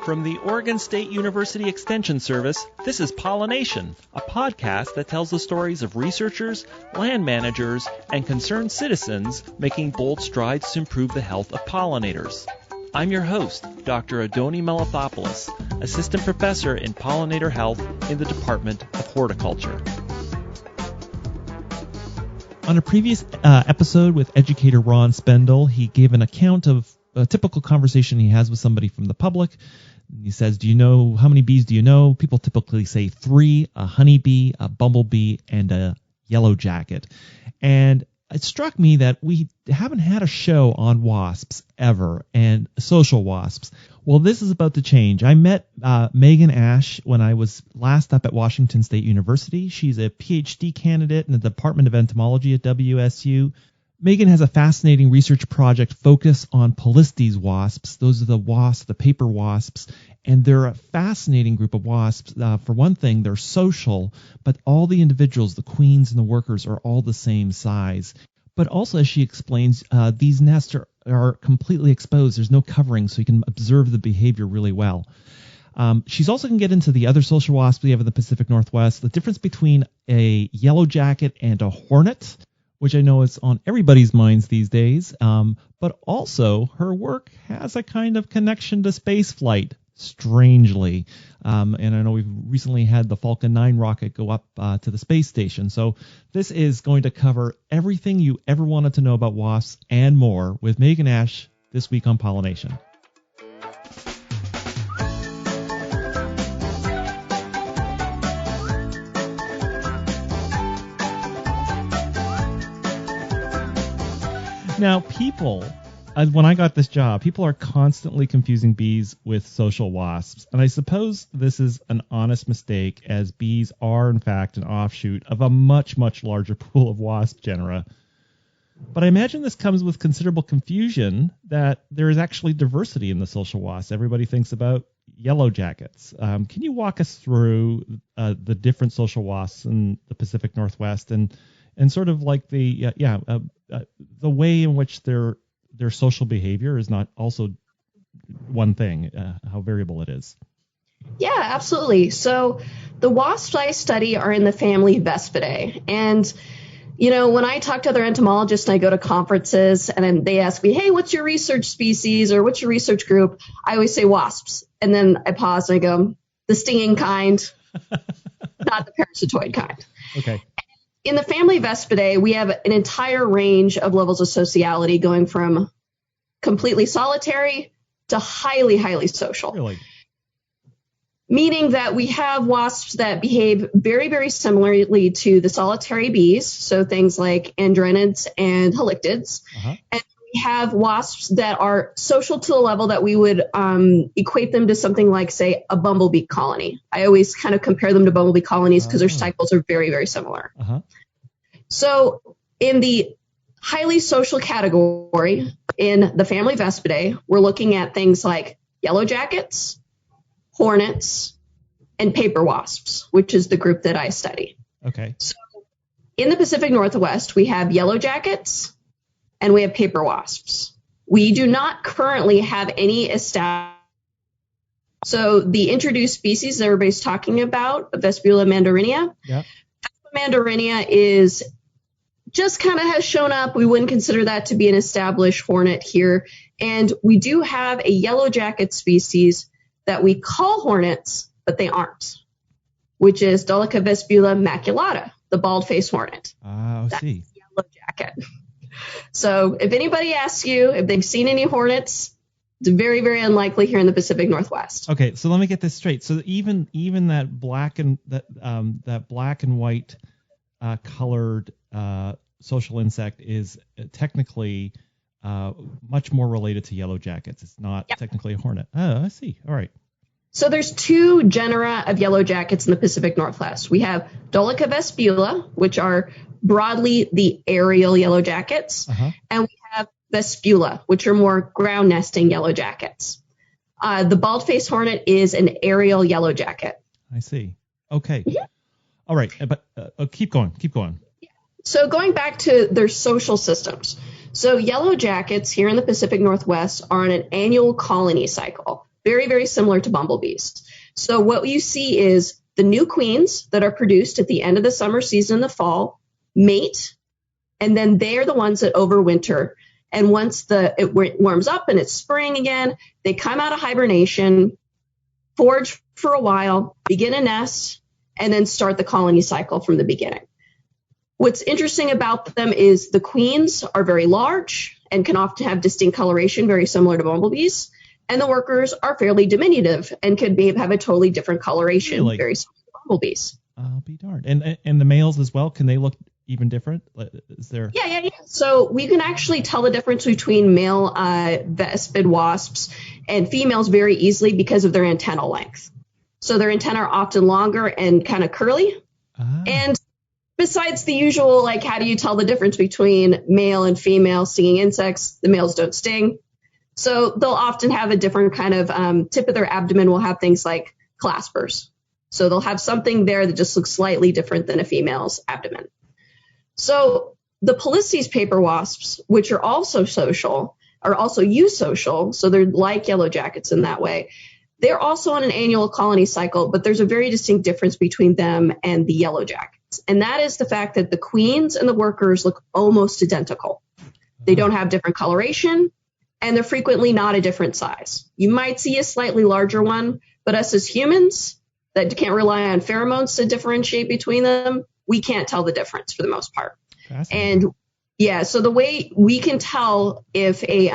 From the Oregon State University Extension Service, this is Pollination, a podcast that tells the stories of researchers, land managers, and concerned citizens making bold strides to improve the health of pollinators. I'm your host, Dr. Adoni Melathopoulos, Assistant Professor in Pollinator Health in the Department of Horticulture. On a previous episode with educator Ron Spendel, he gave an account of a typical conversation he has with somebody from the public. He says, how many bees do you know? People typically say 3, a honeybee, a bumblebee, and a yellow jacket. And it struck me that we haven't had a show on wasps ever, and social wasps. Well, this is about to change. I met Megan Asche when I was last up at Washington State University. She's a PhD candidate in the Department of Entomology at WSU. Megan has a fascinating research project focused on Polistes wasps. Those are the wasps, the paper wasps, and they're a fascinating group of wasps. For one thing, they're social, but all the individuals, the queens and the workers, are all the same size. But also, as she explains, these nests are completely exposed. There's no covering, so you can observe the behavior really well. She's also going to get into the other social wasps we have in the Pacific Northwest, the difference between a yellow jacket and a hornet, which I know is on everybody's minds these days, but also her work has a kind of connection to space flight, strangely. And I know we've recently had the Falcon 9 rocket go up to the space station. So this is going to cover everything you ever wanted to know about wasps and more with Megan Asche this week on Pollination. Now, when I got this job, people are constantly confusing bees with social wasps. And I suppose this is an honest mistake, as bees are, in fact, an offshoot of a much, much larger pool of wasp genera. But I imagine this comes with considerable confusion that there is actually diversity in the social wasps. Everybody thinks about yellow jackets. Can you walk us through the different social wasps in the Pacific Northwest and sort of like the way in which their social behavior is not also one thing, how variable it is? Yeah, absolutely. So the wasps I study are in the family Vespidae. And, when I talk to other entomologists and I go to conferences and then they ask me, hey, what's your research species or what's your research group? I always say wasps. And then I pause and I go, the stinging kind, not the parasitoid kind. Okay. In the family Vespidae, we have an entire range of levels of sociality going from completely solitary to highly, highly social. Really? Meaning that we have wasps that behave very, very similarly to the solitary bees, so things like andrenids and halictids. Uh-huh. And we have wasps that are social to a level that we would equate them to something like, say, a bumblebee colony. I always kind of compare them to bumblebee colonies because their cycles are very, very similar. Uh-huh. So in the highly social category in the family Vespidae, we're looking at things like yellow jackets, hornets, and paper wasps, which is the group that I study. Okay. So in the Pacific Northwest, we have yellow jackets and we have paper wasps. We do not currently have any established. So the introduced species that everybody's talking about, Vespula mandarinia. Yep. Mandarinia is just kind of has shown up. We wouldn't consider that to be an established hornet here. And we do have a yellow jacket species that we call hornets, but they aren't, which is Dolicha Vespula maculata, the bald-faced hornet. I see. That's yellow jacket. So if anybody asks you if they've seen any hornets, it's very, very unlikely here in the Pacific Northwest. Okay, so let me get this straight. So even that black and white colored social insect is technically much more related to yellow jackets. It's not technically a hornet. Oh, I see. All right. So there's 2 genera of yellow jackets in the Pacific Northwest. We have Dolicha vespula, which are broadly the aerial yellow jackets, and we have Vespula, which are more ground nesting yellow jackets. The bald-faced hornet is an aerial yellow jacket. I see. Okay. Mm-hmm. All right, but keep going. Yeah. So going back to their social systems. So yellow jackets here in the Pacific Northwest are on an annual colony cycle. very, very similar to bumblebees. So what you see is the new queens that are produced at the end of the summer season in the fall mate, and then they're the ones that overwinter. And once it warms up and it's spring again, they come out of hibernation, forage for a while, begin a nest, and then start the colony cycle from the beginning. What's interesting about them is the queens are very large and can often have distinct coloration, very similar to bumblebees. And the workers are fairly diminutive and could have a totally different coloration, Really? very similar to bumblebees. I'll be darned. And the males as well, can they look even different? Is there? Yeah. So we can actually tell the difference between male vespid wasps and females very easily because of their antennal length. So their antennae are often longer and kind of curly. And besides the usual, like, how do you tell the difference between male and female stinging insects? The males don't sting. So they'll often have a different kind of tip of their abdomen will have things like claspers. So they'll have something there that just looks slightly different than a female's abdomen. So the Polistes paper wasps, which are also social, are also eusocial. So they're like yellow jackets in that way. They're also on an annual colony cycle, but there's a very distinct difference between them and the yellow jackets. And that is the fact that the queens and the workers look almost identical. They don't have different coloration, and they're frequently not a different size. You might see a slightly larger one, but us as humans that can't rely on pheromones to differentiate between them, we can't tell the difference for the most part. And yeah, so the way we can tell if a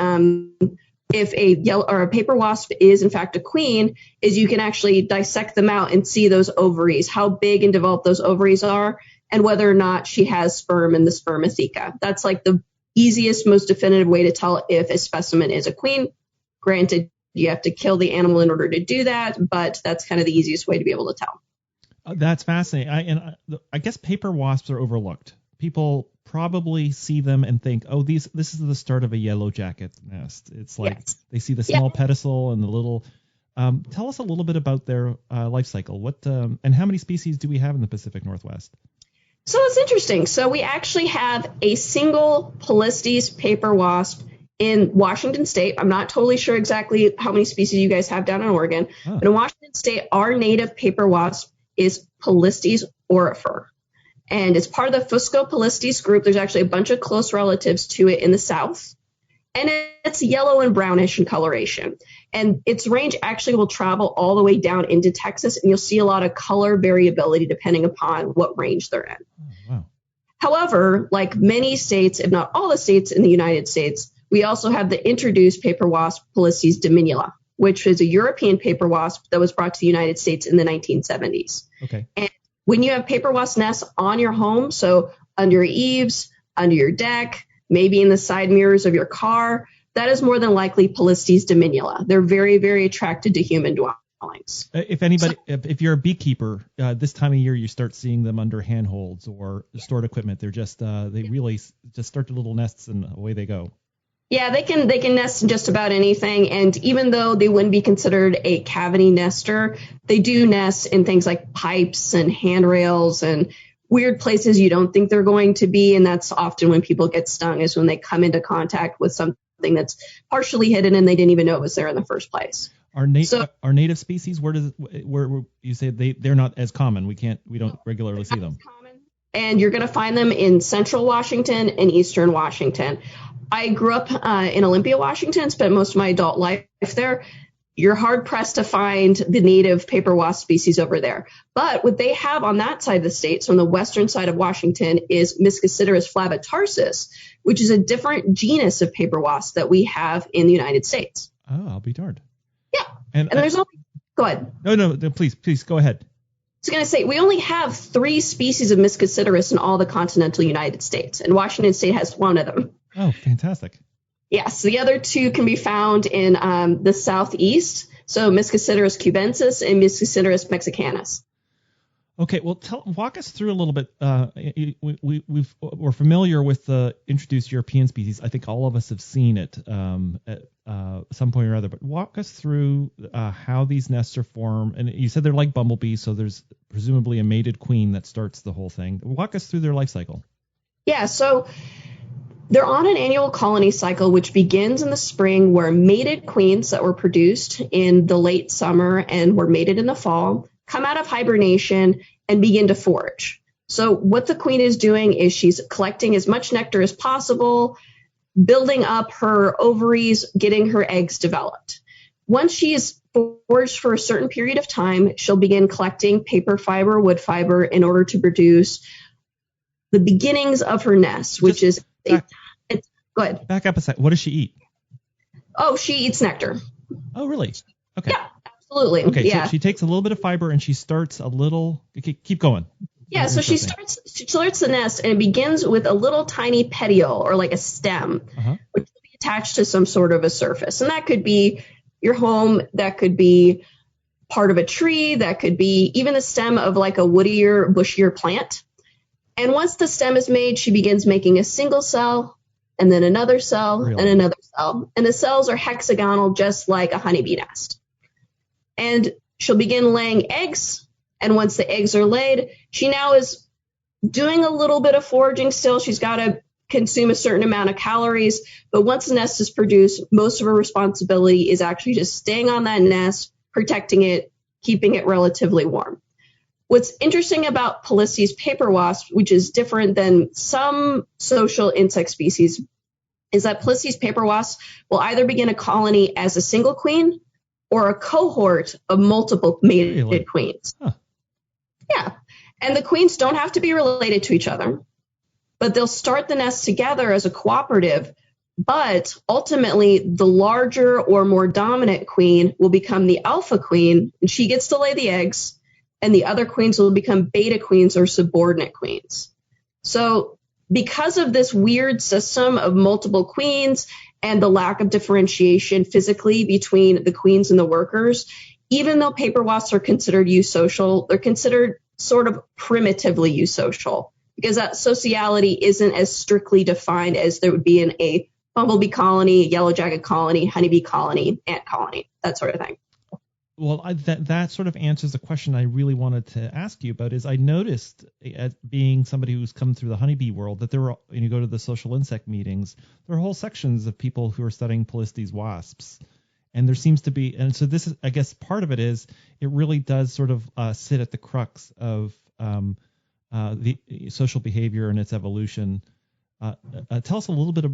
yellow or a paper wasp is in fact a queen is you can actually dissect them out and see those ovaries, how big and developed those ovaries are, and whether or not she has sperm in the spermatheca. That's like the easiest, most definitive way to tell if a specimen is a queen. Granted, you have to kill the animal in order to do that, but that's kind of the easiest way to be able to tell. That's fascinating. I guess paper wasps are overlooked. People probably see them and think, oh, this is the start of a yellow jacket nest. It's like They see the small pedicel and the little. Tell us a little bit about their life cycle. What and how many species do we have in the Pacific Northwest? So it's interesting. So we actually have a single Polistes paper wasp in Washington State. I'm not totally sure exactly how many species you guys have down in Oregon, but in Washington State, our native paper wasp is Polistes aurifer. And it's part of the Fuscopolistes group. There's actually a bunch of close relatives to it in the south. And it's yellow and brownish in coloration. And its range actually will travel all the way down into Texas, and you'll see a lot of color variability depending upon what range they're in. Oh, wow. However, like many states, if not all the states in the United States, we also have the introduced paper wasp Polistes diminula, which is a European paper wasp that was brought to the United States in the 1970s. Okay. And when you have paper wasp nests on your home, so under your eaves, under your deck, maybe in the side mirrors of your car, that is more than likely Polistes diminula. They're very, very attracted to human dwellings. If you're a beekeeper, this time of year you start seeing them under handholds or stored equipment. They're just they really just start their little nests and away they go. Yeah, they can nest in just about anything, and even though they wouldn't be considered a cavity nester, they do nest in things like pipes and handrails and weird places you don't think they're going to be, and that's often when people get stung, is when they come into contact with something that's partially hidden and they didn't even know it was there in the first place. Our native species, where you say they're not as common? We don't regularly see them. And you're going to find them in central Washington and eastern Washington. I grew up in Olympia, Washington, spent most of my adult life there. You're hard pressed to find the native paper wasp species over there. But what they have on that side of the state, so on the western side of Washington, is Miscasiderus flavitarsus, which is a different genus of paper wasp that we have in the United States. Oh, I'll be darned. Yeah. And there's only, go ahead. No, please go ahead. I was going to say, we only have 3 species of Miscasiderus in all the continental United States, and Washington State has 1 of them. Oh, fantastic. Yes, the other 2 can be found in the southeast, so Miscasiderus cubensis and Miscasiderus mexicanus. Okay, well, walk us through a little bit. We're familiar with the introduced European species. I think all of us have seen it at some point or other. But walk us through how these nests are formed. And you said they're like bumblebees, so there's presumably a mated queen that starts the whole thing. Walk us through their life cycle. Yeah, so They're on an annual colony cycle, which begins in the spring, where mated queens that were produced in the late summer and were mated in the fall come out of hibernation and begin to forage. So what the queen is doing is she's collecting as much nectar as possible, building up her ovaries, getting her eggs developed. Once she's foraged for a certain period of time, she'll begin collecting paper fiber, wood fiber in order to produce the beginnings of her nest, which is go ahead. Back up a sec. What does she eat? Oh, she eats nectar. Oh, really? Okay. Yeah, absolutely. Okay, yeah. so she takes a little bit of fiber and she starts a little. Okay, keep going. Yeah, so she starts the nest, and it begins with a little tiny petiole, or like a stem, which will be attached to some sort of a surface. And that could be your home, that could be part of a tree, that could be even the stem of like a woodier, bushier plant. And once the stem is made, she begins making a single cell, and then another cell, and another cell. And the cells are hexagonal, just like a honeybee nest. And she'll begin laying eggs. And once the eggs are laid, she now is doing a little bit of foraging still. She's got to consume a certain amount of calories. But once the nest is produced, most of her responsibility is actually just staying on that nest, protecting it, keeping it relatively warm. What's interesting about Polistes paper wasp, which is different than some social insect species, is that Polistes paper wasp will either begin a colony as a single queen or a cohort of multiple mated queens. Huh. Yeah. And the queens don't have to be related to each other, but they'll start the nest together as a cooperative. But ultimately, the larger or more dominant queen will become the alpha queen, and she gets to lay the eggs, and the other queens will become beta queens or subordinate queens. So because of this weird system of multiple queens and the lack of differentiation physically between the queens and the workers, even though paper wasps are considered eusocial, they're considered sort of primitively eusocial, because that sociality isn't as strictly defined as there would be in a bumblebee colony, yellow jacket colony, honeybee colony, ant colony, that sort of thing. Well, that sort of answers the question I really wanted to ask you about. Is I noticed, as being somebody who's come through the honeybee world, that there were, when you go to the social insect meetings, there are whole sections of people who are studying Polistes wasps. And there seems to be, and so this is, I guess, part of it is it really does sort of sit at the crux of the social behavior and its evolution. Tell us a little bit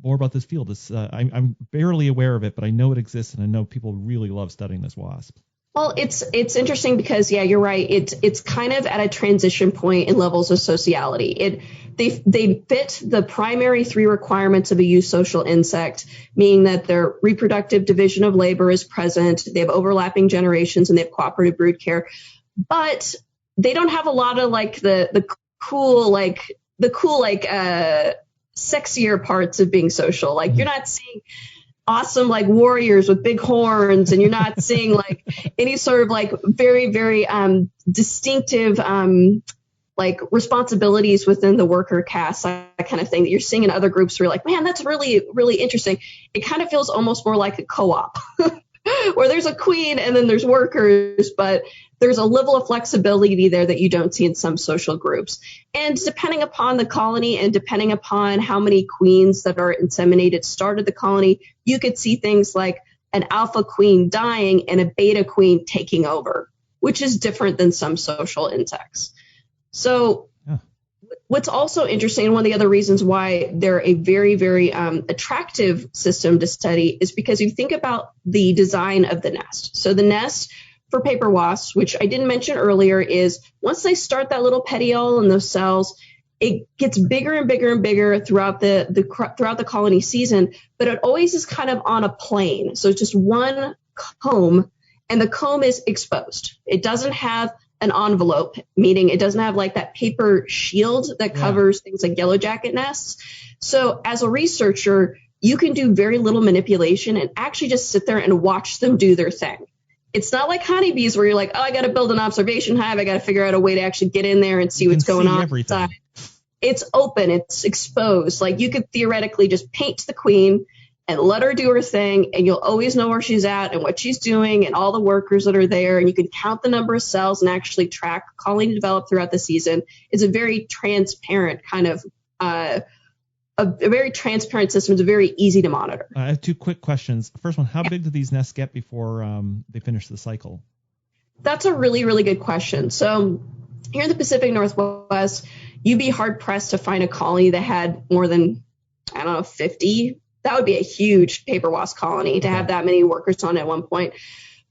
more about this field. I'm barely aware of it, but I know it exists, and I know people really love studying this wasp. Well, it's interesting because, yeah, you're right. It's kind of at a transition point in levels of sociality. They fit the primary three requirements of a eusocial insect, meaning that their reproductive division of labor is present, they have overlapping generations, and they have cooperative brood care. But they don't have a lot of like the cool sexier parts of being social. Like you're not seeing awesome like warriors with big horns, and you're not seeing like any sort of like very, very distinctive like responsibilities within the worker caste, that kind of thing that you're seeing in other groups where you're like, man, that's really, really interesting. It kind of feels almost more like a co-op where there's a queen and then there's workers, but there's a level of flexibility there that you don't see in some social groups. And depending upon the colony and depending upon how many queens that are inseminated started the colony, you could see things like an alpha queen dying and a beta queen taking over, which is different than some social insects. So what's also interesting, and one of the other reasons why they're a very, very attractive system to study, is because you think about the design of the nest. So the nest for paper wasps, which I didn't mention earlier, is once they start that little petiole in those cells, it gets bigger and bigger and bigger throughout the colony season, but it always is kind of on a plane. So it's just one comb, and the comb is exposed. It doesn't have an envelope, meaning it doesn't have like that paper shield that covers things like yellow jacket nests. So as a researcher, you can do very little manipulation and actually just sit there and watch them do their thing. It's not like honeybees where you're like, oh, I got to build an observation hive. I got to figure out a way to actually get in there and see what's going on inside. It's open. It's exposed. Like you could theoretically just paint the queen and let her do her thing, and you'll always know where she's at and what she's doing and all the workers that are there, and you can count the number of cells and actually track colony develop throughout the season. It's a very transparent kind of a very transparent system. It's very easy to monitor. I have two quick questions. First one, how big do these nests get before they finish the cycle? That's a really, really good question. So here in the Pacific Northwest, you'd be hard pressed to find a colony that had more than, I don't know, 50. That would be a huge paper wasp colony to have that many workers on at one point.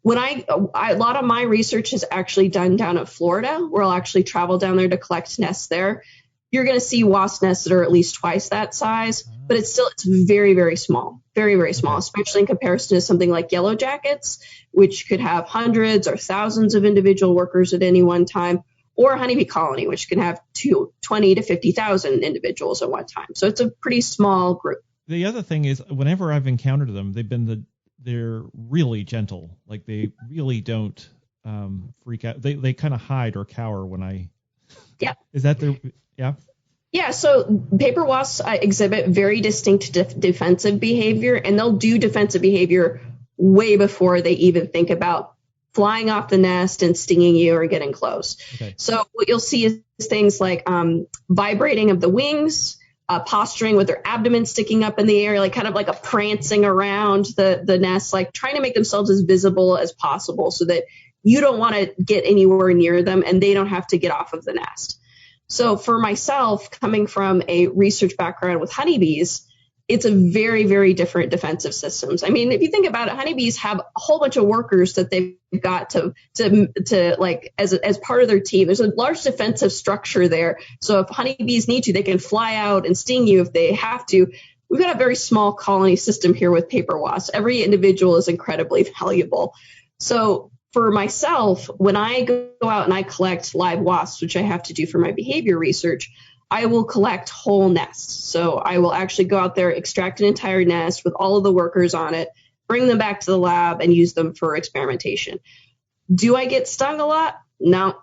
When a lot of my research is actually done down in Florida, where I'll actually travel down there to collect nests there. You're going to see wasp nests that are at least twice that size, but it's very, very small, very, very small, especially in comparison to something like yellow jackets, which could have hundreds or thousands of individual workers at any one time, or a honeybee colony, which can have 20 to 50,000 individuals at one time. So it's a pretty small group. The other thing is, whenever I've encountered them, they're really gentle. Like they really don't freak out. They kind of hide or cower when I. Yeah. Is that their? Yeah. Yeah. So paper wasps exhibit very distinct defensive behavior, and they'll do defensive behavior way before they even think about flying off the nest and stinging you or getting close. Okay. So what you'll see is things like vibrating of the wings, posturing with their abdomen sticking up in the air, like kind of like a prancing around the nest, like trying to make themselves as visible as possible so that you don't want to get anywhere near them and they don't have to get off of the nest. So for myself, coming from a research background with honeybees, it's a very, very different defensive systems. I mean, if you think about it, honeybees have a whole bunch of workers that they've got to like as part of their team. There's a large defensive structure there. So if honeybees need to, they can fly out and sting you if they have to. We've got a very small colony system here with paper wasps. Every individual is incredibly valuable. So for myself, when I go out and I collect live wasps, which I have to do for my behavior research, I will collect whole nests. So I will actually go out there, extract an entire nest with all of the workers on it, bring them back to the lab and use them for experimentation. Do I get stung a lot? No.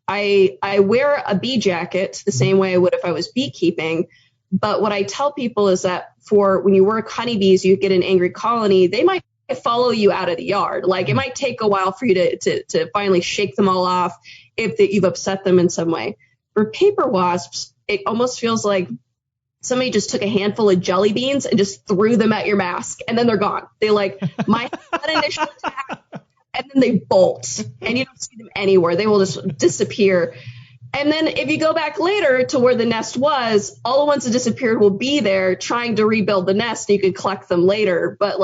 I wear a bee jacket the same way I would if I was beekeeping. But what I tell people is that for when you work honeybees, you get an angry colony, they might follow you out of the yard. Like it might take a while for you to finally shake them all off if you've upset them in some way. For paper wasps, it almost feels like somebody just took a handful of jelly beans and just threw them at your mask and then they're gone. They might have an initial attack and then they bolt and you don't see them anywhere. They will just disappear. And then if you go back later to where the nest was, all the ones that disappeared will be there trying to rebuild the nest. And you can collect them later. But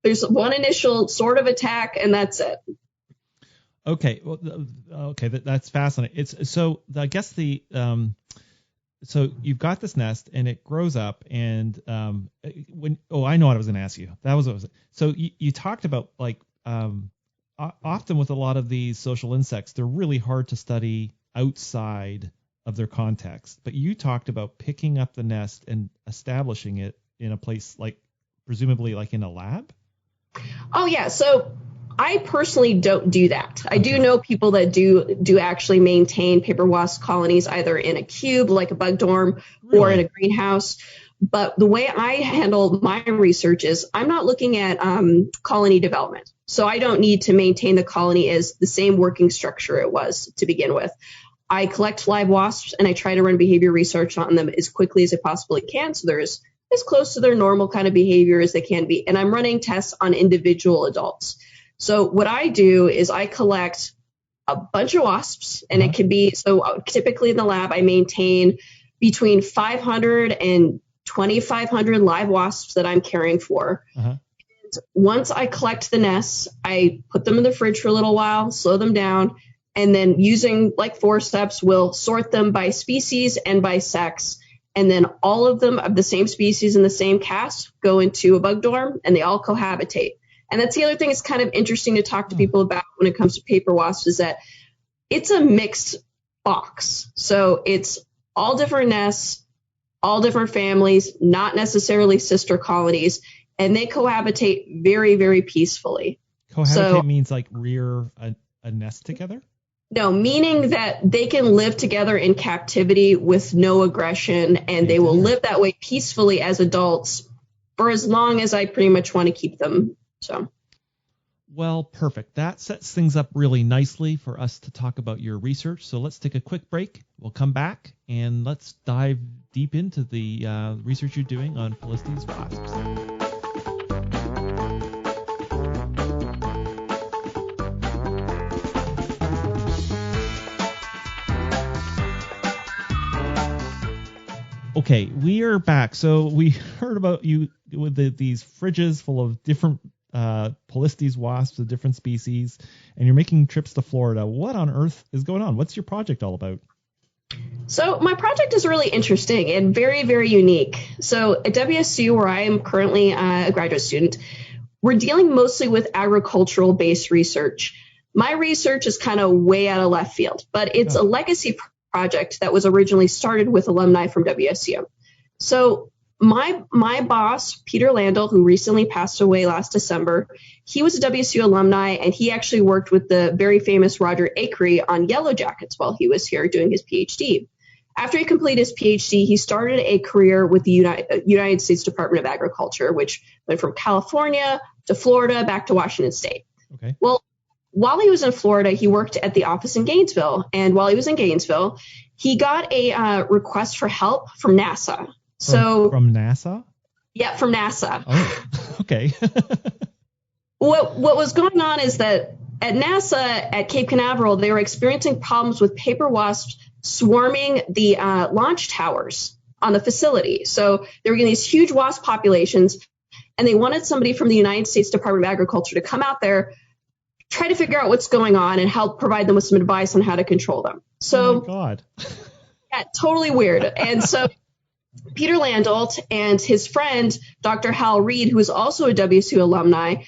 there's one initial sort of attack and that's it. Okay. Well, that's fascinating. I guess so you've got this nest and it grows up and I know what I was going to ask you. That was what was. So you talked about often with a lot of these social insects, they're really hard to study outside of their context. But you talked about picking up the nest and establishing it in a place presumably in a lab. Oh yeah. So I personally don't do that. I do know people that do actually maintain paper wasp colonies either in a cube like a bug dorm or in a greenhouse. But the way I handle my research is I'm not looking at colony development. So I don't need to maintain the colony as the same working structure it was to begin with. I collect live wasps and I try to run behavior research on them as quickly as I possibly can. So they're as close to their normal kind of behavior as they can be. And I'm running tests on individual adults. So what I do is I collect a bunch of wasps and it can be, so typically in the lab, I maintain between 500 and 2,500 live wasps that I'm caring for. And once I collect the nests, I put them in the fridge for a little while, slow them down, and then using forceps, we'll sort them by species and by sex. And then all of them of the same species and the same caste go into a bug dorm and they all cohabitate. And that's the other thing that's kind of interesting to talk to people about when it comes to paper wasps is that it's a mixed box. So it's all different nests, all different families, not necessarily sister colonies, and they cohabitate very, very peacefully. Cohabitate means rear a nest together? No, meaning that they can live together in captivity with no aggression, and they will live that way peacefully as adults for as long as I pretty much want to keep them. So, well, perfect. That sets things up really nicely for us to talk about your research. So let's take a quick break. We'll come back and let's dive deep into the research you're doing on Polistes wasps. Okay, we are back. So we heard about you with these fridges full of different Polistes wasps of different species, and you're making trips to Florida. What on earth is going on? What's your project all about? So my project is really interesting and very, very unique. So at WSU, where I am currently a graduate student, we're dealing mostly with agricultural-based research. My research is kind of way out of left field, but it's a legacy project that was originally started with alumni from WSU. So my boss, Peter Landel, who recently passed away last December, he was a WSU alumni, and he actually worked with the very famous Roger Akery on yellow jackets while he was here doing his PhD. After he completed his PhD, he started a career with the United States Department of Agriculture, which went from California to Florida back to Washington State. Okay. Well, while he was in Florida, he worked at the office in Gainesville, and while he was in Gainesville, he got a request for help from NASA. From NASA? Yeah, from NASA. Oh, okay. What was going on is that at NASA at Cape Canaveral, they were experiencing problems with paper wasps swarming the launch towers on the facility. So they were getting these huge wasp populations, and they wanted somebody from the United States Department of Agriculture to come out there, try to figure out what's going on, and help provide them with some advice on how to control them. So, oh my God. Yeah, totally weird. And so Peter Landelt and his friend, Dr. Hal Reed, who is also a WSU alumni,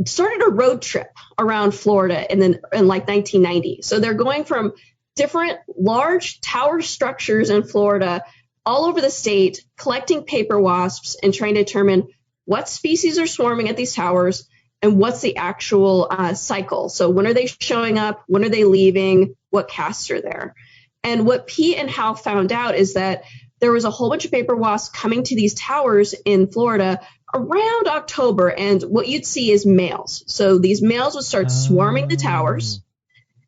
started a road trip around Florida in like 1990. So they're going from different large tower structures in Florida all over the state, collecting paper wasps and trying to determine what species are swarming at these towers and what's the actual cycle. So when are they showing up? When are they leaving? What casts are there? And what Pete and Hal found out is that there was a whole bunch of paper wasps coming to these towers in Florida around October, and what you'd see is males. So these males would start swarming the towers,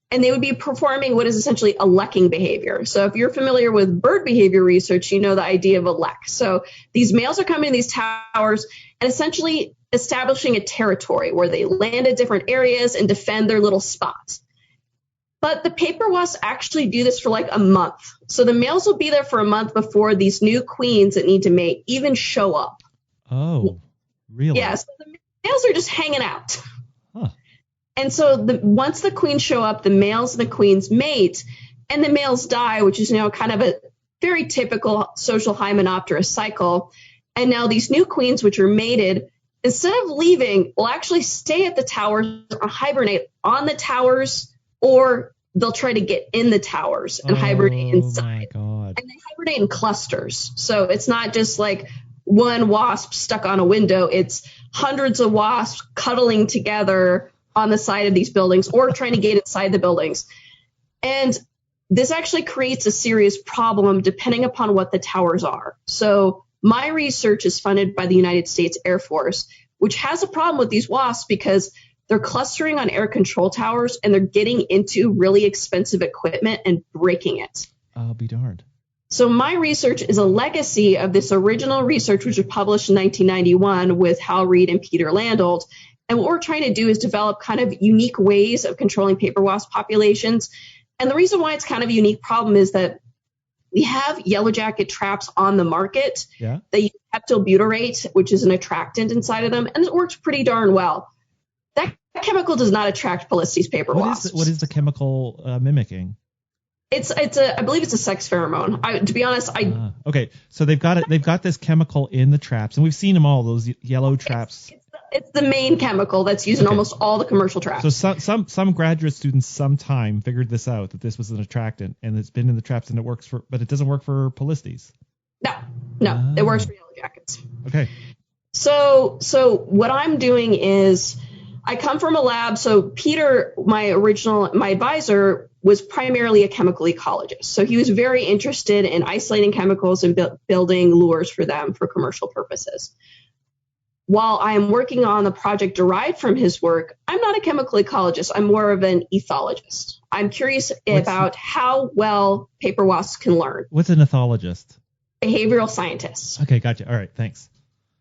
and they would be performing what is essentially a lekking behavior. So if you're familiar with bird behavior research, you know the idea of a lek. So these males are coming to these towers and essentially establishing a territory where they land at different areas and defend their little spots. But the paper wasps actually do this for like a month. So the males will be there for a month before these new queens that need to mate even show up. Oh, really? Yeah, so the males are just hanging out. Huh. And so once the queens show up, the males and the queens mate, and the males die, which is, kind of a very typical social hymenopterous cycle. And now these new queens, which are mated, instead of leaving, will actually stay at the towers or hibernate on the towers, or they'll try to get in the towers and hibernate inside. Oh, my God. And they hibernate in clusters. So it's not just like one wasp stuck on a window. It's hundreds of wasps cuddling together on the side of these buildings or trying to get inside the buildings. And this actually creates a serious problem depending upon what the towers are. So my research is funded by the United States Air Force, which has a problem with these wasps because they're clustering on air control towers and they're getting into really expensive equipment and breaking it. I'll be darned. So my research is a legacy of this original research, which was published in 1991 with Hal Reed and Peter Landelt. And what we're trying to do is develop kind of unique ways of controlling paper wasp populations. And the reason why it's kind of a unique problem is that we have yellow jacket traps on the market. Yeah. They use peptobutyrate, which is an attractant inside of them, and it works pretty darn well. That chemical does not attract Polistes paper wasps. What is the chemical mimicking? I believe it's a sex pheromone. To be honest, okay. So they've got this chemical in the traps, and we've seen them all, those yellow traps. It's the main chemical that's used in almost all the commercial traps. So some graduate students sometime figured this out, that this was an attractant, and it's been in the traps, and it works but it doesn't work for Polistes. No, it works for yellow jackets. Okay. So what I'm doing is I come from a lab. So Peter, my advisor, was primarily a chemical ecologist. So he was very interested in isolating chemicals and building lures for them for commercial purposes. While I am working on the project derived from his work, I'm not a chemical ecologist. I'm more of an ethologist. I'm curious about how well paper wasps can learn. What's an ethologist? behavioral scientists. Okay, gotcha. All right, thanks.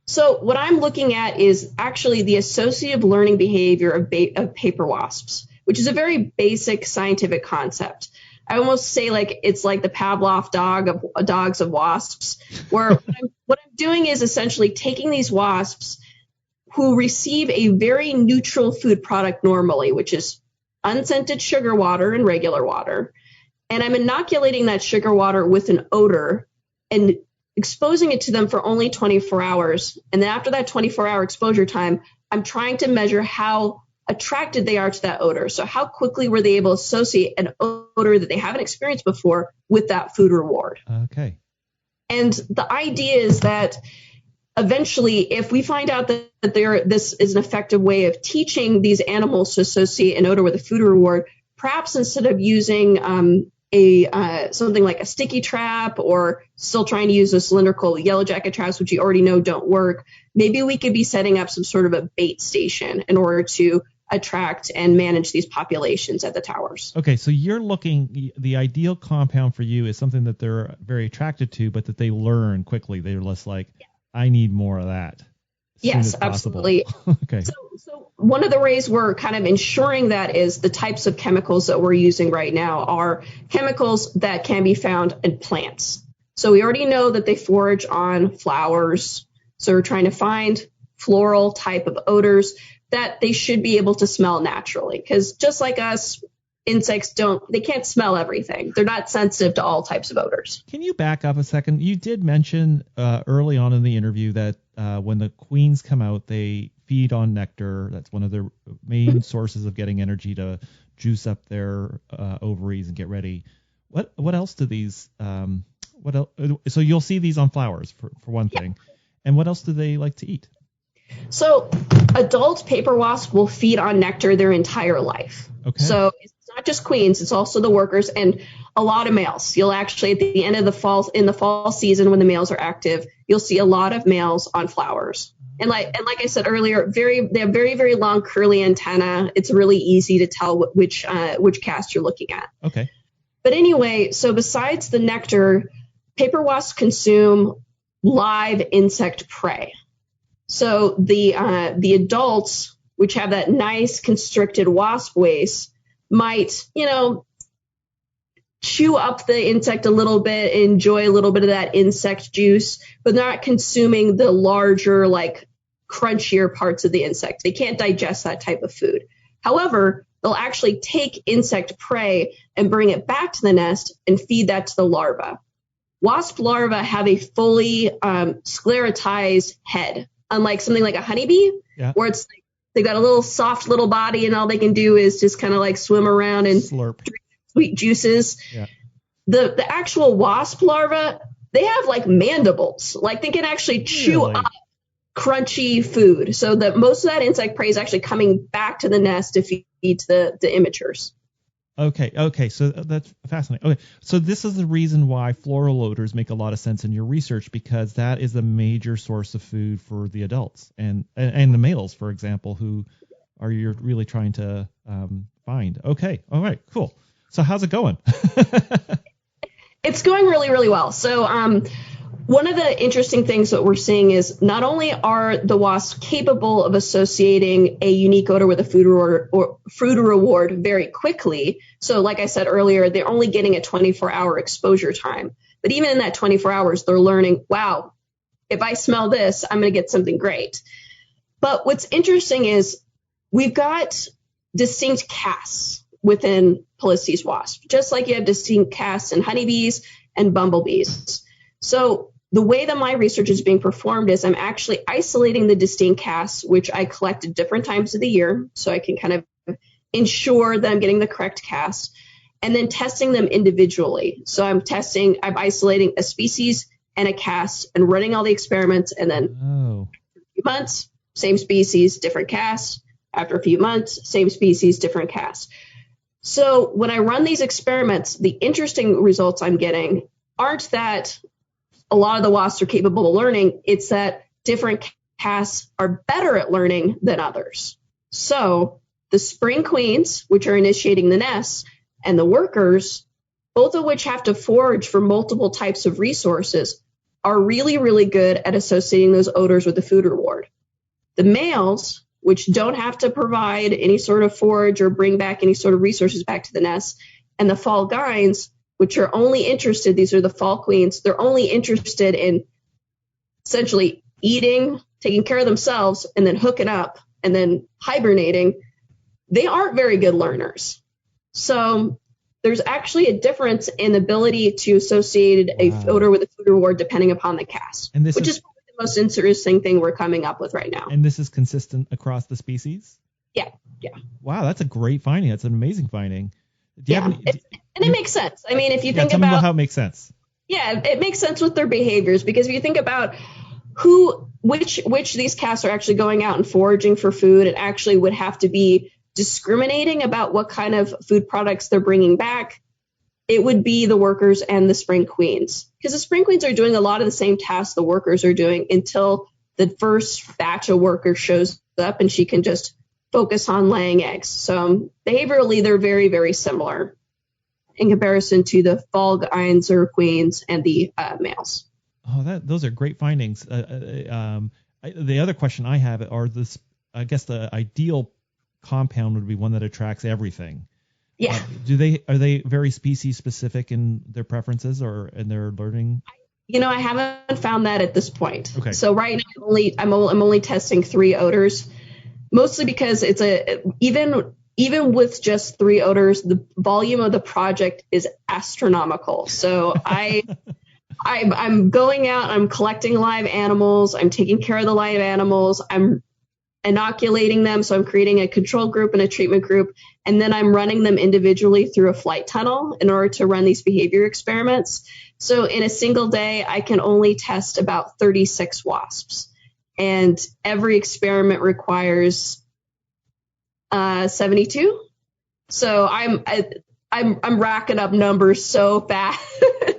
So what I'm looking at is actually the associative learning behavior of paper wasps, which is a very basic scientific concept. I almost say like it's like the Pavlov dogs of wasps, where what I'm doing is essentially taking these wasps who receive a very neutral food product normally, which is unscented sugar water and regular water, and I'm inoculating that sugar water with an odor and exposing it to them for only 24 hours. And then after that 24-hour exposure time, I'm trying to measure how attracted they are to that odor. So how quickly were they able to associate an odor that they haven't experienced before with that food reward? Okay. And the idea is that eventually, if we find out that this is an effective way of teaching these animals to associate an odor with a food reward, perhaps instead of using something like a sticky trap or still trying to use those cylindrical yellow jacket traps, which you already know don't work, maybe we could be setting up some sort of a bait station in order to attract and manage these populations at the towers. Okay, so you're looking, the ideal compound for you is something that they're very attracted to, but that they learn quickly. They're less like, I need more of that. Yes, absolutely. Okay. So one of the ways we're kind of ensuring that is the types of chemicals that we're using right now are chemicals that can be found in plants. So we already know that they forage on flowers. So we're trying to find floral type of odors that they should be able to smell naturally. Because just like us, insects they can't smell everything. They're not sensitive to all types of odors. Can you back up a second? You did mention early on in the interview that when the queens come out, they feed on nectar. That's one of their main sources of getting energy to juice up their ovaries and get ready. What else do these? What else? So you'll see these on flowers for one thing, and what else do they like to eat? So adult paper wasps will feed on nectar their entire life. Okay. So it's not just queens, it's also the workers and a lot of males. You'll actually, at the end of the fall season when the males are active, you'll see a lot of males on flowers. And like I said earlier, they have very, very long curly antenna. It's really easy to tell which caste you're looking at. Okay. But anyway, so besides the nectar, paper wasps consume live insect prey. So the adults, which have that nice constricted wasp waist, might, chew up the insect a little bit, enjoy a little bit of that insect juice, but not consuming the larger, like crunchier parts of the insect. They can't digest that type of food. However, they'll actually take insect prey and bring it back to the nest and feed that to the larva. Wasp larvae have a fully sclerotized head, unlike something like a honeybee, where it's like they got a little soft little body and all they can do is just kind of like swim around and slurp drink sweet juices. Yeah. The actual wasp larva, they have like mandibles. Like they can actually chew up crunchy food. So that most of that insect prey is actually coming back to the nest to feed to the immatures. Okay, so that's fascinating. Okay, so this is the reason why floral odors make a lot of sense in your research, because that is a major source of food for the adults and the males, for example, who you're really trying to find. Okay, all right, cool. So how's it going? It's going really, really well. So one of the interesting things that we're seeing is not only are the wasps capable of associating a unique odor with a food reward very quickly. So like I said earlier, they're only getting a 24-hour exposure time. But even in that 24 hours, they're learning, wow, if I smell this, I'm going to get something great. But what's interesting is we've got distinct castes within Polistes wasp, just like you have distinct castes in honeybees and bumblebees. So the way that my research is being performed is I'm actually isolating the distinct castes, which I collect at different times of the year, so I can kind of ensure that I'm getting the correct caste, and then testing them individually. So I'm isolating a species and a caste and running all the experiments, and then after a few months, same species, different caste. After a few months, same species, different caste. So when I run these experiments, the interesting results I'm getting aren't that a lot of the wasps are capable of learning. It's that different castes are better at learning than others. So the spring queens, which are initiating the nests, and the workers, both of which have to forage for multiple types of resources, are really, really good at associating those odors with the food reward. The males, which don't have to provide any sort of forage or bring back any sort of resources back to the nest, and the fall gynns, which are only interested, these are the fall queens, they're only interested in essentially eating, taking care of themselves, and then hooking up, and then hibernating. They aren't very good learners. So there's actually a difference in the ability to associate a odor with a food reward depending upon the cast, which is probably the most interesting thing we're coming up with right now. And this is consistent across the species? Yeah. Wow, that's a great finding. That's an amazing finding. And it makes sense. I mean, if you think tell me about how it makes sense. Yeah, it makes sense with their behaviors, because if you think about which these casts are actually going out and foraging for food, and actually would have to be discriminating about what kind of food products they're bringing back, it would be the workers and the spring queens, because the spring queens are doing a lot of the same tasks the workers are doing until the first batch of workers shows up and she can just focus on laying eggs. So behaviorally, they're very, very similar in comparison to the fall gynns or queens and the males. Oh, those are great findings. The other question I have are I guess the ideal compound would be one that attracts everything. Yeah. Are they very species specific in their preferences or in their learning? I haven't found that at this point. Okay. So right now I'm only testing 3 odors, mostly because it's even with just 3 odors, the volume of the project is astronomical. So I'm going out, I'm collecting live animals, I'm taking care of the live animals, I'm inoculating them, so I'm creating a control group and a treatment group, and then I'm running them individually through a flight tunnel in order to run these behavior experiments. So in a single day, I can only test about 36 wasps, and every experiment requires 72. So I'm racking up numbers so fast.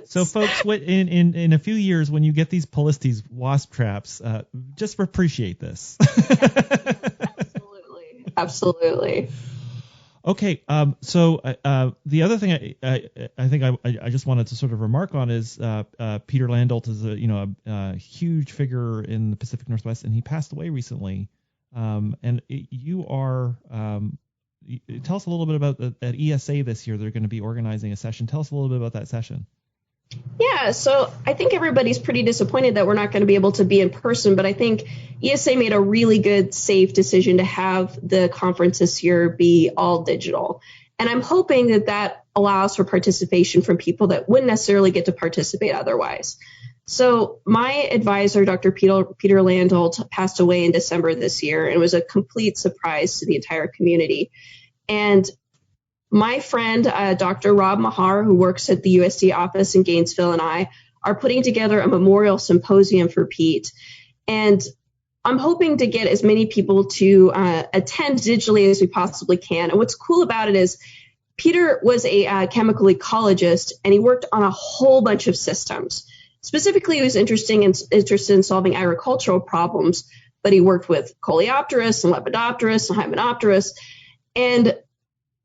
So, folks, in a few years, when you get these Polistes wasp traps, just appreciate this. Absolutely. Okay. So the other thing I think I just wanted to sort of remark on is Peter Landolt is a huge figure in the Pacific Northwest, and he passed away recently. You are. Tell us a little bit about at ESA this year. They're going to be organizing a session. Tell us a little bit about that session. Yeah, so I think everybody's pretty disappointed that we're not going to be able to be in person, but I think ESA made a really good, safe decision to have the conference this year be all digital. And I'm hoping that allows for participation from people that wouldn't necessarily get to participate otherwise. So my advisor, Dr. Peter Landolt, passed away in December this year, and it was a complete surprise to the entire community. And my friend, Dr. Rob Mahar, who works at the USD office in Gainesville, and I are putting together a memorial symposium for Pete. And I'm hoping to get as many people to attend digitally as we possibly can. And what's cool about it is Peter was a chemical ecologist, and he worked on a whole bunch of systems. Specifically, he was interested in solving agricultural problems, but he worked with Coleopterus and Lepidopterus and Hymenopterus. And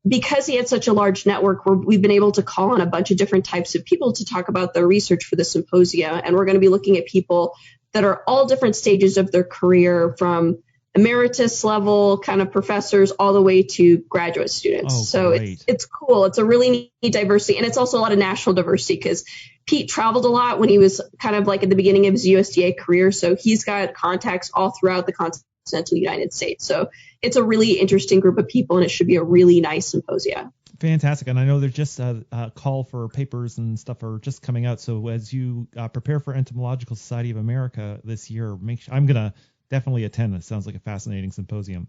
because he had such a large network, we've been able to call on a bunch of different types of people to talk about their research for the symposia. And we're going to be looking at people that are all different stages of their career, from emeritus level kind of professors all the way to graduate students. So it's cool. It's a really neat diversity. And it's also a lot of national diversity, because Pete traveled a lot when he was kind of like at the beginning of his USDA career. So he's got contacts all throughout the continental United States. So it's a really interesting group of people, and it should be a really nice symposia. Fantastic. And I know there's just a call for papers and stuff are just coming out. So as you prepare for Entomological Society of America this year, I'm going to definitely attend. It sounds like a fascinating symposium.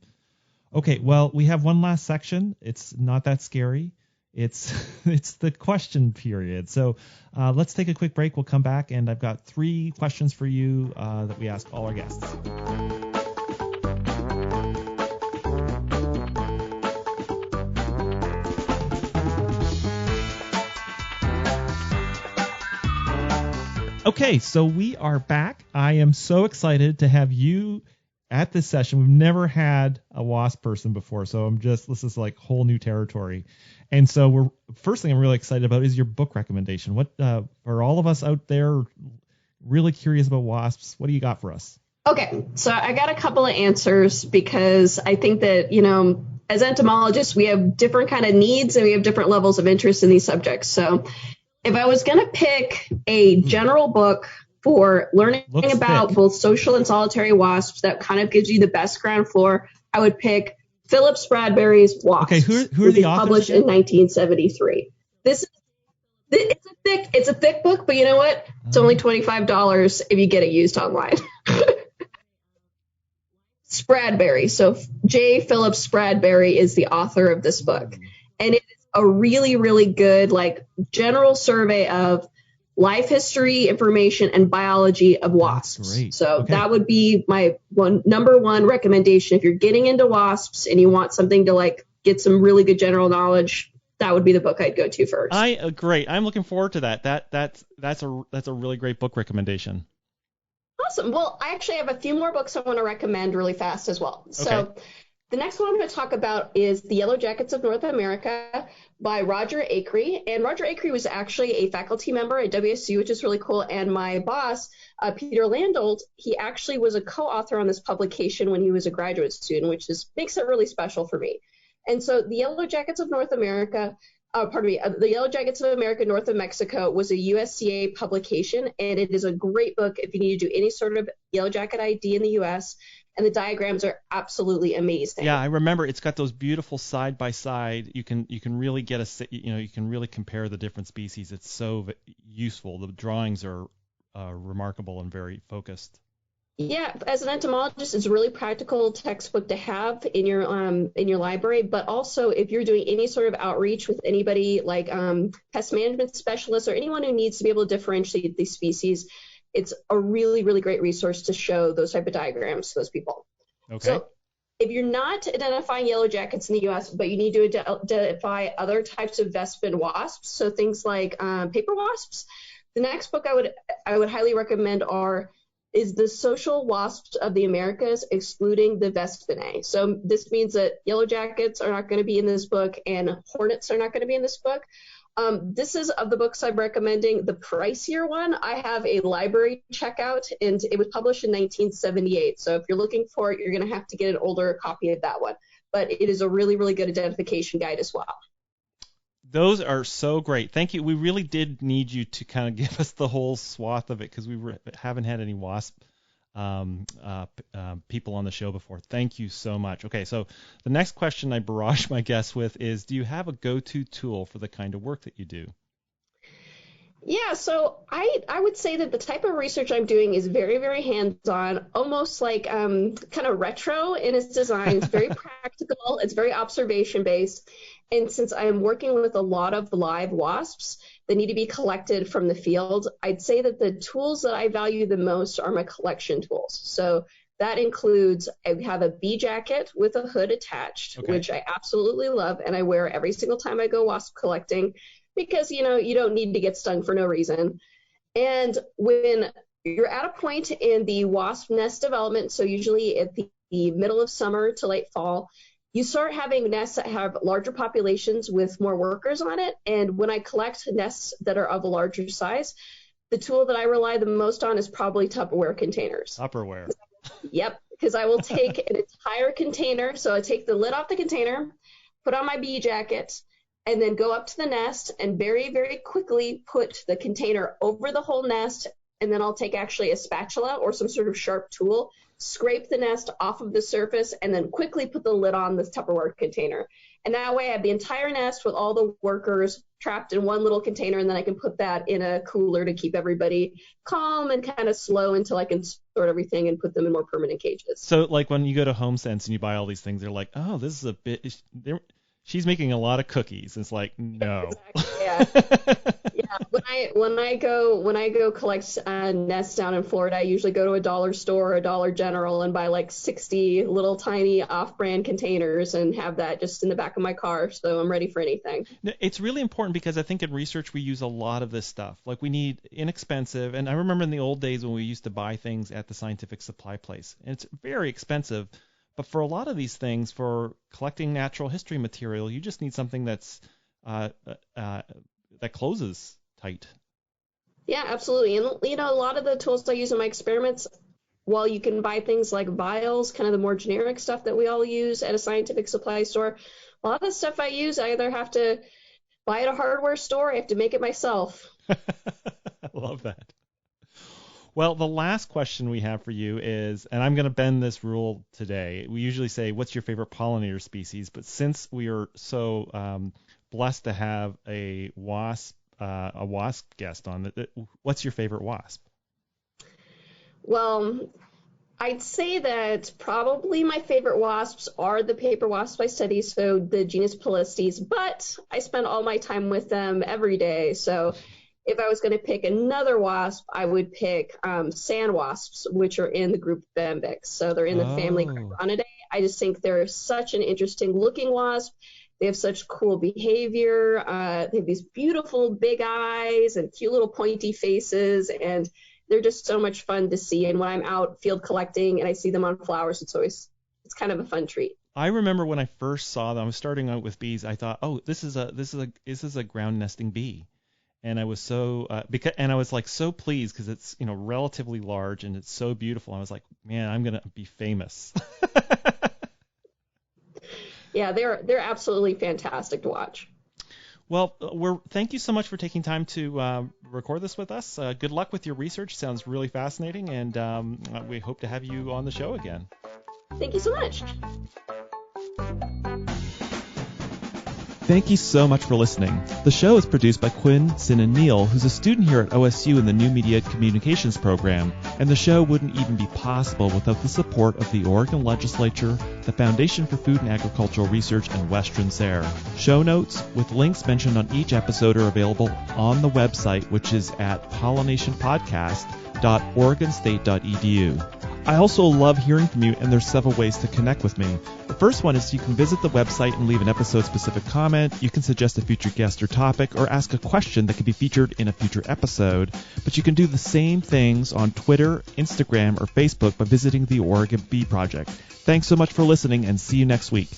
Okay, well, we have one last section. It's not that scary. It's the question period. So let's take a quick break. We'll come back, and I've got 3 questions for you that we ask all our guests. Okay, so we are back. I am so excited to have you at this session. We've never had a WASP person before, so this is like whole new territory. And so first thing I'm really excited about is your book recommendation. What for all of us out there really curious about wasps. What do you got for us? Okay, so I got a couple of answers because I think that, as entomologists, we have different kind of needs and we have different levels of interest in these subjects. So if I was going to pick a general book for learning about both social and solitary wasps that kind of gives you the best ground floor, I would pick Philip Bradbury's Wasps. Okay, who are the authors? Published in 1973. It's a thick book, but you know what? It's only $25 if you get it used online. Bradbury. So J. Philip Bradbury is the author of this book. And it is a really, really good, general survey of life history, information, and biology of wasps. Great. So that would be my number one recommendation. If you're getting into wasps and you want something to get some really good general knowledge, that would be the book I'd go to first. Great. I'm looking forward to that. That's a really great book recommendation. Awesome. Well, I actually have a few more books I want to recommend really fast as well. So the next one I'm going to talk about is The Yellow Jackets of North America by Roger Akery. And Roger Akery was actually a faculty member at WSU, which is really cool. And my boss, Peter Landolt, he actually was a co-author on this publication when he was a graduate student, which makes it really special for me. And so The Yellow Jackets of North America, The Yellow Jackets of America North of Mexico was a USCA publication, and it is a great book if you need to do any sort of yellow jacket ID in the U.S., and the diagrams are absolutely amazing. Yeah, I remember it's got those beautiful side by side. You can really you can really compare the different species. It's so useful. The drawings are remarkable and very focused. Yeah, as an entomologist, it's a really practical textbook to have in your library. But also, if you're doing any sort of outreach with anybody like pest management specialists or anyone who needs to be able to differentiate these species, it's a really, really great resource to show those type of diagrams to those people. Okay. So if you're not identifying yellow jackets in the U.S., but you need to identify other types of Vespid wasps, so things like paper wasps, the next book I would highly recommend is The Social Wasps of the Americas, excluding the Vespinae. So this means that yellow jackets are not going to be in this book and hornets are not going to be in this book. This is, of the books I'm recommending, the pricier one. I have a library checkout, and it was published in 1978. So if you're looking for it, you're going to have to get an older copy of that one. But it is a really, really good identification guide as well. Those are so great. Thank you. We really did need you to kind of give us the whole swath of it because we haven't had any wasp people on the show before. Thank you so much. Okay, so the next question I barrage my guests with is, do you have a go-to tool for the kind of work that you do? Yeah, so I would say that the type of research I'm doing is very, very hands-on, almost like kind of retro in its design. It's very practical. It's very observation-based. And since I am working with a lot of live wasps that need to be collected from the field, I'd say that the tools that I value the most are my collection tools. So that includes, I have a bee jacket with a hood attached, which I absolutely love, and I wear every single time I go wasp collecting because, you don't need to get stung for no reason. And when you're at a point in the wasp nest development, so usually at the middle of summer to late fall, you start having nests that have larger populations with more workers on it. And when I collect nests that are of a larger size, the tool that I rely the most on is probably Tupperware containers. Tupperware. Yep, because I will take an entire container. So I take the lid off the container, put on my bee jacket, and then go up to the nest and very, very quickly put the container over the whole nest. And then I'll take actually a spatula or some sort of sharp tool, scrape the nest off of the surface, and then quickly put the lid on this Tupperware container. And that way I have the entire nest with all the workers trapped in one little container, and then I can put that in a cooler to keep everybody calm and kind of slow until I can sort everything and put them in more permanent cages. So like when you go to HomeSense and you buy all these things, they're like, oh, this is a bit... She's making a lot of cookies. It's like, no. Exactly, yeah. When I go collect nests down in Florida, I usually go to a dollar store or a Dollar General and buy like 60 little tiny off-brand containers and have that just in the back of my car, so I'm ready for anything. It's really important because I think in research we use a lot of this stuff. Like we need inexpensive, and I remember in the old days when we used to buy things at the scientific supply place, and it's very expensive. But for a lot of these things, for collecting natural history material, you just need something that's that closes tight. Yeah, absolutely. And a lot of the tools I use in my experiments, while you can buy things like vials, kind of the more generic stuff that we all use at a scientific supply store, a lot of the stuff I use, I either have to buy at a hardware store, or I have to make it myself. I love that. Well, the last question we have for you is, and I'm going to bend this rule today. We usually say, what's your favorite pollinator species? But since we are so blessed to have a wasp guest on, what's your favorite wasp? Well, I'd say that probably my favorite wasps are the paper wasps I study, so the genus Polistes, but I spend all my time with them every day. So if I was going to pick another wasp, I would pick sand wasps, which are in the group Bembex. So they're in the family Croconidae. I just think they're such an interesting looking wasp. They have such cool behavior. They have these beautiful big eyes and cute little pointy faces, and they're just so much fun to see. And when I'm out field collecting and I see them on flowers, it's kind of a fun treat. I remember when I first saw them, I was starting out with bees. I thought, oh, this is a ground nesting bee, and I was so I was like so pleased because it's relatively large and it's so beautiful. I was like, man, I'm gonna be famous. Yeah, they're absolutely fantastic to watch. Well, thank you so much for taking time to record this with us. Good luck with your research. Sounds really fascinating, and we hope to have you on the show again. Thank you so much. Thank you so much for listening. The show is produced by Quinn Sin and Neal, who's a student here at OSU in the New Media Communications program, and the show wouldn't even be possible without the support of the Oregon Legislature, the Foundation for Food and Agricultural Research, and Western SARE. Show notes with links mentioned on each episode are available on the website, which is at pollination.podcast.oregonstate.edu. I also love hearing from you, and there's several ways to connect with me. The first one is you can visit the website and leave an episode-specific comment. You can suggest a future guest or topic, or ask a question that could be featured in a future episode. But you can do the same things on Twitter, Instagram, or Facebook by visiting the Oregon Bee Project. Thanks so much for listening, and see you next week.